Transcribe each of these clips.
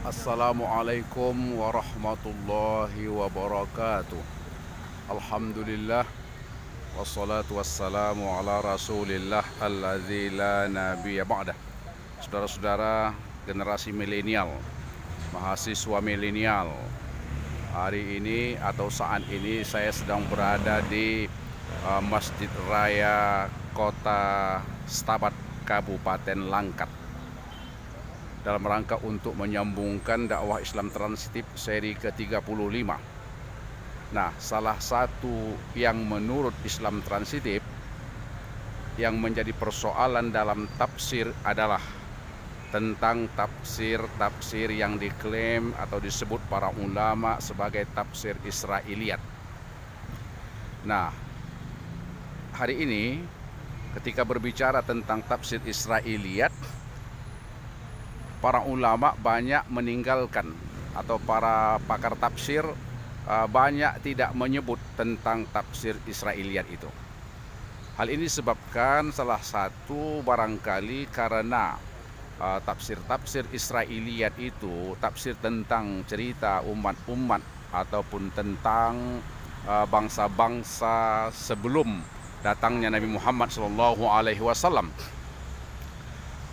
Assalamualaikum warahmatullahi wabarakatuh. Alhamdulillah wassalatu wassalamu ala rasulillah alladzi la nabiyya ba'dah. Saudara-saudara generasi milenial, mahasiswa milenial, hari ini atau saat ini saya sedang berada di Masjid Raya Kota Stabat Kabupaten Langkat dalam rangka untuk menyambungkan dakwah Islam transitif seri ke-35. Nah, salah satu yang menurut Islam transitif yang menjadi persoalan dalam tafsir adalah tentang tafsir-tafsir yang diklaim atau disebut para ulama sebagai tafsir Israiliyat. Nah, hari ini ketika berbicara tentang tafsir Israiliyat, para ulama banyak meninggalkan atau para pakar tafsir banyak tidak menyebut tentang tafsir Israiliyat itu. Hal ini disebabkan salah satu barangkali karena tafsir-tafsir Israiliyat itu tafsir tentang cerita umat-umat ataupun tentang bangsa-bangsa sebelum datangnya Nabi Muhammad SAW.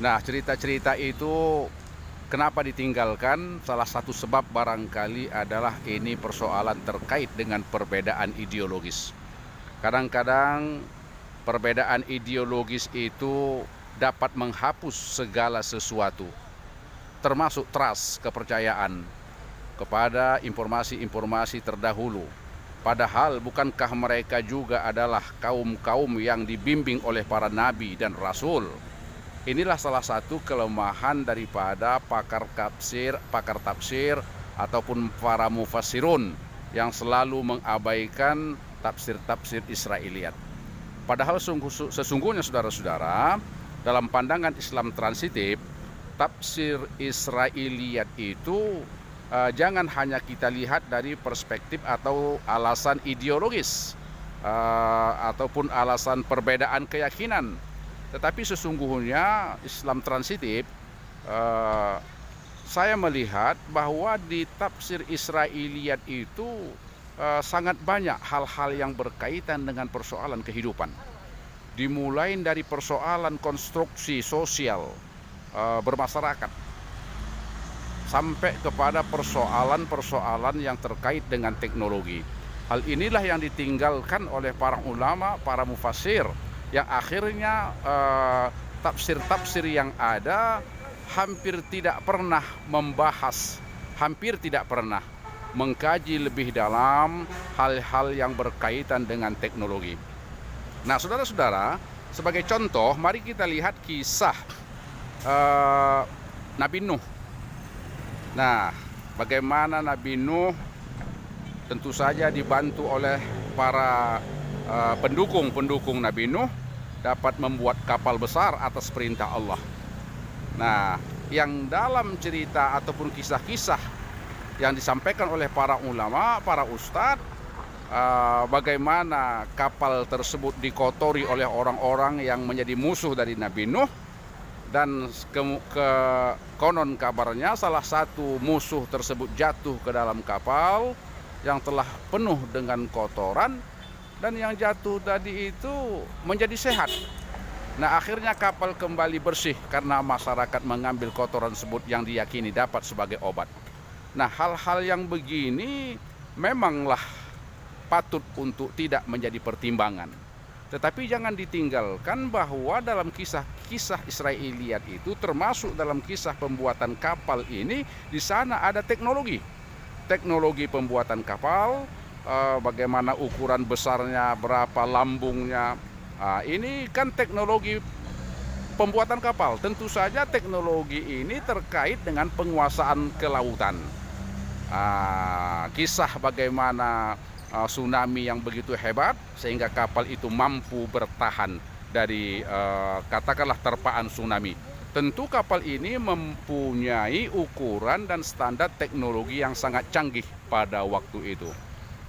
Nah, cerita-cerita itu kenapa ditinggalkan? Salah satu sebab barangkali adalah ini persoalan terkait dengan perbedaan ideologis. Kadang-kadang perbedaan ideologis itu dapat menghapus segala sesuatu, termasuk trust, kepercayaan kepada informasi-informasi terdahulu. Padahal bukankah mereka juga adalah kaum-kaum yang dibimbing oleh para nabi dan rasul? Inilah salah satu kelemahan daripada pakar tafsir ataupun para mufassirun yang selalu mengabaikan tafsir-tafsir Israiliyat. Padahal sesungguhnya saudara-saudara, dalam pandangan Islam transitif, tafsir Israiliyat itu jangan hanya kita lihat dari perspektif atau alasan ideologis ataupun alasan perbedaan keyakinan. Tetapi sesungguhnya Islam transitif, saya melihat bahwa di tafsir Israiliyat itu sangat banyak hal-hal yang berkaitan dengan persoalan kehidupan. Dimulai dari persoalan konstruksi sosial bermasyarakat, sampai kepada persoalan-persoalan yang terkait dengan teknologi. Hal inilah yang ditinggalkan oleh para ulama, para mufassir, yang akhirnya tafsir-tafsir yang ada hampir tidak pernah membahas, hampir tidak pernah mengkaji lebih dalam hal-hal yang berkaitan dengan teknologi. Nah, saudara-saudara, sebagai contoh, mari kita lihat kisah Nabi Nuh. Nah, bagaimana Nabi Nuh tentu saja dibantu oleh para pendukung Nabi Nuh dapat membuat kapal besar atas perintah Allah. Nah, yang dalam cerita ataupun kisah-kisah yang disampaikan oleh para ulama, para ustadz, bagaimana kapal tersebut dikotori oleh orang-orang yang menjadi musuh dari Nabi Nuh, dan konon kabarnya salah satu musuh tersebut jatuh ke dalam kapal yang telah penuh dengan kotoran, dan yang jatuh tadi itu menjadi sehat. Nah, akhirnya kapal kembali bersih karena masyarakat mengambil kotoran tersebut yang diyakini dapat sebagai obat. Nah, hal-hal yang begini memanglah patut untuk tidak menjadi pertimbangan. Tetapi jangan ditinggalkan bahwa dalam kisah-kisah Israiliyat itu, termasuk dalam kisah pembuatan kapal ini, di sana ada teknologi pembuatan kapal. Bagaimana ukuran besarnya, berapa lambungnya. Ini kan teknologi pembuatan kapal. Tentu saja teknologi ini terkait dengan penguasaan kelautan. Kisah bagaimana tsunami yang begitu hebat sehingga kapal itu mampu bertahan dari katakanlah terpaan tsunami. Tentu kapal ini mempunyai ukuran dan standar teknologi yang sangat canggih pada waktu itu.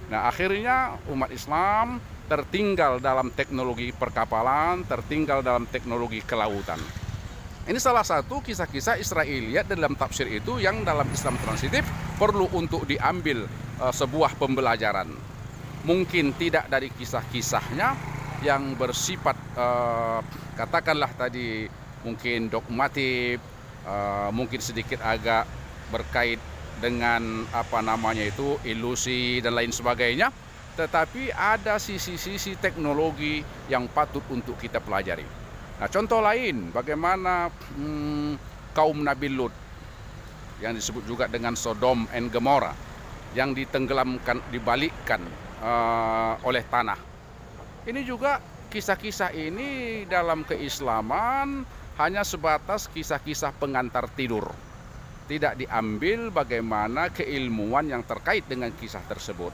Nah, akhirnya umat Islam tertinggal dalam teknologi perkapalan, tertinggal dalam teknologi kelautan. Ini salah satu kisah-kisah Israiliyat dalam tafsir itu yang dalam Islam transitif perlu untuk diambil sebuah pembelajaran. Mungkin tidak dari kisah-kisahnya yang bersifat katakanlah tadi mungkin dogmatik, mungkin sedikit agak berkait dengan ilusi dan lain sebagainya, tetapi ada sisi-sisi teknologi yang patut untuk kita pelajari. Nah, contoh lain bagaimana kaum Nabi Lut yang disebut juga dengan Sodom and Gomora yang ditenggelamkan, dibalikkan oleh tanah. Ini juga kisah-kisah ini dalam keislaman hanya sebatas kisah-kisah pengantar tidur. Tidak diambil bagaimana keilmuan yang terkait dengan kisah tersebut.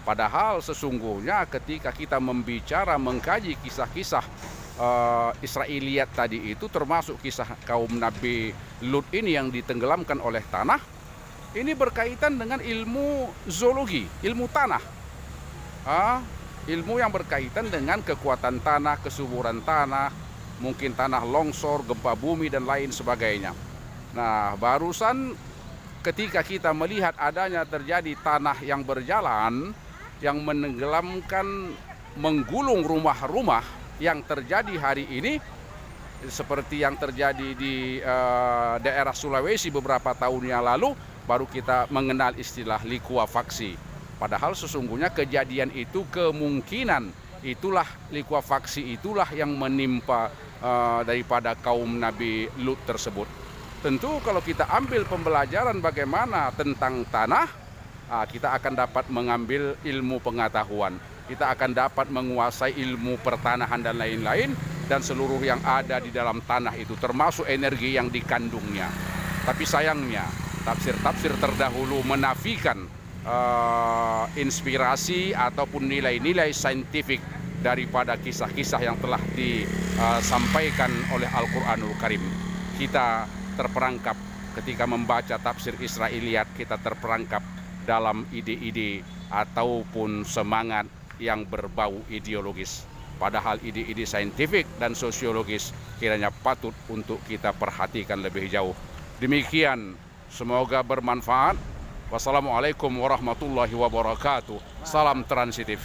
Padahal sesungguhnya ketika kita mengkaji kisah-kisah Israiliyat tadi itu, termasuk kisah kaum Nabi Lut ini yang ditenggelamkan oleh tanah, ini berkaitan dengan ilmu zoologi, ilmu tanah, ilmu yang berkaitan dengan kekuatan tanah, kesuburan tanah, mungkin tanah longsor, gempa bumi dan lain sebagainya. Nah, barusan ketika kita melihat adanya terjadi tanah yang berjalan, yang menenggelamkan, menggulung rumah-rumah yang terjadi hari ini, seperti yang terjadi di daerah Sulawesi beberapa tahun yang lalu, baru kita mengenal istilah likuifaksi. Padahal sesungguhnya kejadian itu kemungkinan itulah likuifaksi itulah yang menimpa daripada kaum Nabi Lut tersebut. Tentu kalau kita ambil pembelajaran bagaimana tentang tanah, kita akan dapat mengambil ilmu pengetahuan. Kita akan dapat menguasai ilmu pertanahan dan lain-lain, dan seluruh yang ada di dalam tanah itu, termasuk energi yang dikandungnya. Tapi sayangnya tafsir-tafsir terdahulu menafikan inspirasi ataupun nilai-nilai saintifik daripada kisah-kisah yang telah disampaikan oleh Al-Quranul Karim. Kita terperangkap ketika membaca tafsir Israiliyat, kita terperangkap dalam ide-ide ataupun semangat yang berbau ideologis. Padahal ide-ide saintifik dan sosiologis kiranya patut untuk kita perhatikan lebih jauh. Demikian, semoga bermanfaat. Wassalamualaikum warahmatullahi wabarakatuh. Salam transitif.